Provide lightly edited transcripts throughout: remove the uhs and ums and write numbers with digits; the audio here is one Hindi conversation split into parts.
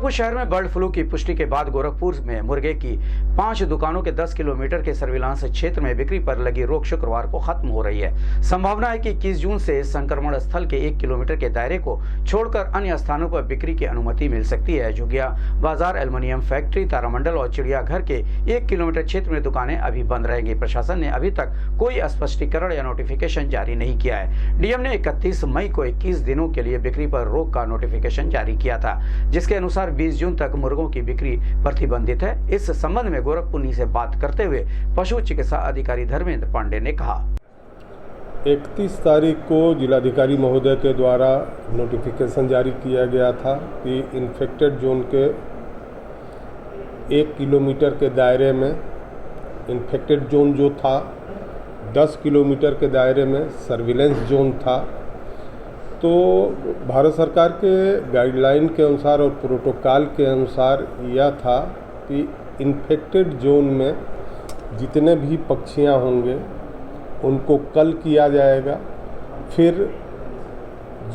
गोरखपुर शहर में बर्ड फ्लू की पुष्टि के बाद गोरखपुर में मुर्गे की 5 दुकानों के 10 किलोमीटर के सर्विलांस क्षेत्र में बिक्री पर लगी रोक शुक्रवार को खत्म हो रही है। संभावना है कि 21 जून से संक्रमण स्थल के 1 किलोमीटर के दायरे को छोड़कर अन्य स्थानों पर बिक्री की अनुमति मिल सकती है। झुगिया बाजार, एल्युमिनियम फैक्ट्री, तारामंडल और चिड़ियाघर के 1 किलोमीटर क्षेत्र में दुकानें अभी बंद रहेंगी। प्रशासन ने अभी तक कोई स्पष्टीकरण या नोटिफिकेशन जारी नहीं किया है। डीएम ने 31 मई को 21 दिनों के लिए बिक्री पर रोक का नोटिफिकेशन जारी किया था, जिसके अनुसार 20 जून तक मुर्गों की बिक्री प्रतिबंधित है। इस संबंध में गोरखपुर से बात करते हुए पशु चिकित्सा अधिकारी धर्मेंद्र पांडे ने कहा, 31 तारीख को जिलाधिकारी महोदय के द्वारा नोटिफिकेशन जारी किया गया था कि इन्फेक्टेड जोन के 1 किलोमीटर के दायरे में इन्फेक्टेड जोन जो था, 10 किलोमीटर के दायरे में सर्विलेंस जोन था। तो भारत सरकार के गाइडलाइन के अनुसार और प्रोटोकॉल के अनुसार यह था कि इन्फेक्टेड जोन में जितने भी पक्षियां होंगे उनको कल किया जाएगा, फिर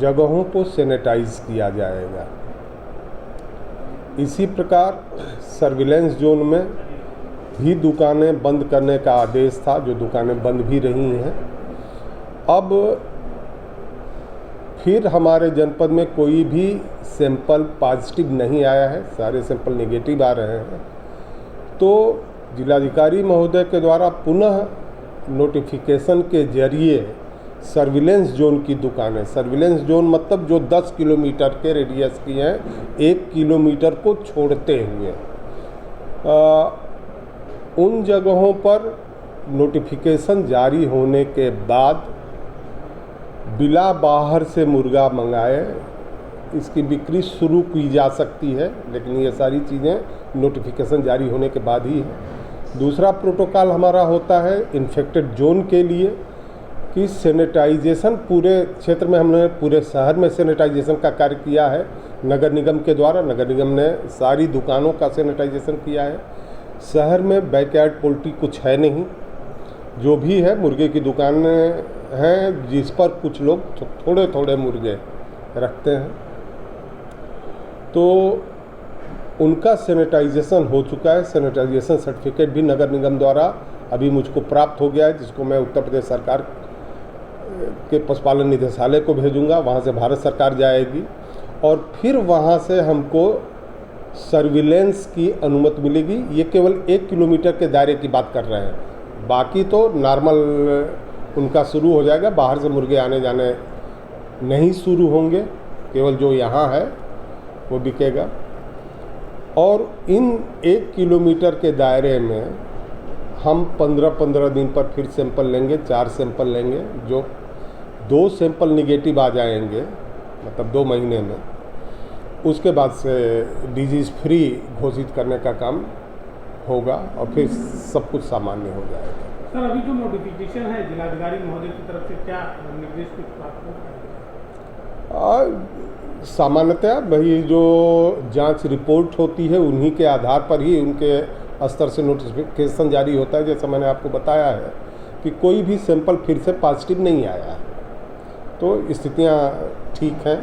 जगहों को सैनिटाइज किया जाएगा। इसी प्रकार सर्विलेंस जोन में भी दुकानें बंद करने का आदेश था, जो दुकानें बंद भी रही हैं। अब फिर हमारे जनपद में कोई भी सैंपल पॉजिटिव नहीं आया है, सारे सैंपल नेगेटिव आ रहे हैं। तो जिलाधिकारी महोदय के द्वारा पुनः नोटिफिकेशन के जरिए सर्विलेंस जोन की दुकानें, सर्विलेंस जोन मतलब जो 10 किलोमीटर के रेडियस की हैं, 1 किलोमीटर को छोड़ते हुए उन जगहों पर नोटिफिकेशन जारी होने के बाद बिला बाहर से मुर्गा मंगाए इसकी बिक्री शुरू की जा सकती है, लेकिन ये सारी चीज़ें नोटिफिकेशन जारी होने के बाद ही है। दूसरा प्रोटोकॉल हमारा होता है इन्फेक्टेड जोन के लिए कि सैनिटाइजेशन पूरे क्षेत्र में, हमने पूरे शहर में सैनिटाइजेशन का कार्य किया है नगर निगम के द्वारा। नगर निगम ने सारी दुकानों का सैनिटाइजेशन किया है। शहर में बैकयार्ड पोल्ट्री कुछ है नहीं, जो भी है मुर्गे की दुकानें हैं जिस पर कुछ लोग थोड़े थोड़े मुर्गे रखते हैं, तो उनका सैनिटाइजेशन हो चुका है। सैनिटाइजेशन सर्टिफिकेट भी नगर निगम द्वारा अभी मुझको प्राप्त हो गया है, जिसको मैं उत्तर प्रदेश सरकार के पशुपालन निदेशालय को भेजूंगा। वहाँ से भारत सरकार जाएगी और फिर वहाँ से हमको सर्विलेंस की अनुमति मिलेगी। ये केवल 1 किलोमीटर के दायरे की बात कर रहे हैं, बाकी तो नॉर्मल उनका शुरू हो जाएगा। बाहर से मुर्गे आने जाने नहीं शुरू होंगे, केवल जो यहाँ है वो बिकेगा। और इन 1 किलोमीटर के दायरे में हम 15-15 दिन पर फिर सैंपल लेंगे, 4 सैंपल लेंगे। जो 2 सैंपल निगेटिव आ जाएंगे, मतलब 2 महीने में, उसके बाद से डिजीज़ फ्री घोषित करने का काम होगा और फिर सब कुछ सामान्य हो जाएगा। सर, अभी जो नोटिफिकेशन है जिलाधिकारी महोदय की तरफ से, क्या निर्देश कुछ प्राप्त हो? सामान्यतः भाई जो जांच रिपोर्ट होती है उन्हीं के आधार पर ही उनके स्तर से नोटिफिकेशन जारी होता है। जैसा मैंने आपको बताया है कि कोई भी सैंपल फिर से पॉजिटिव नहीं आया है, तो स्थितियां ठीक हैं।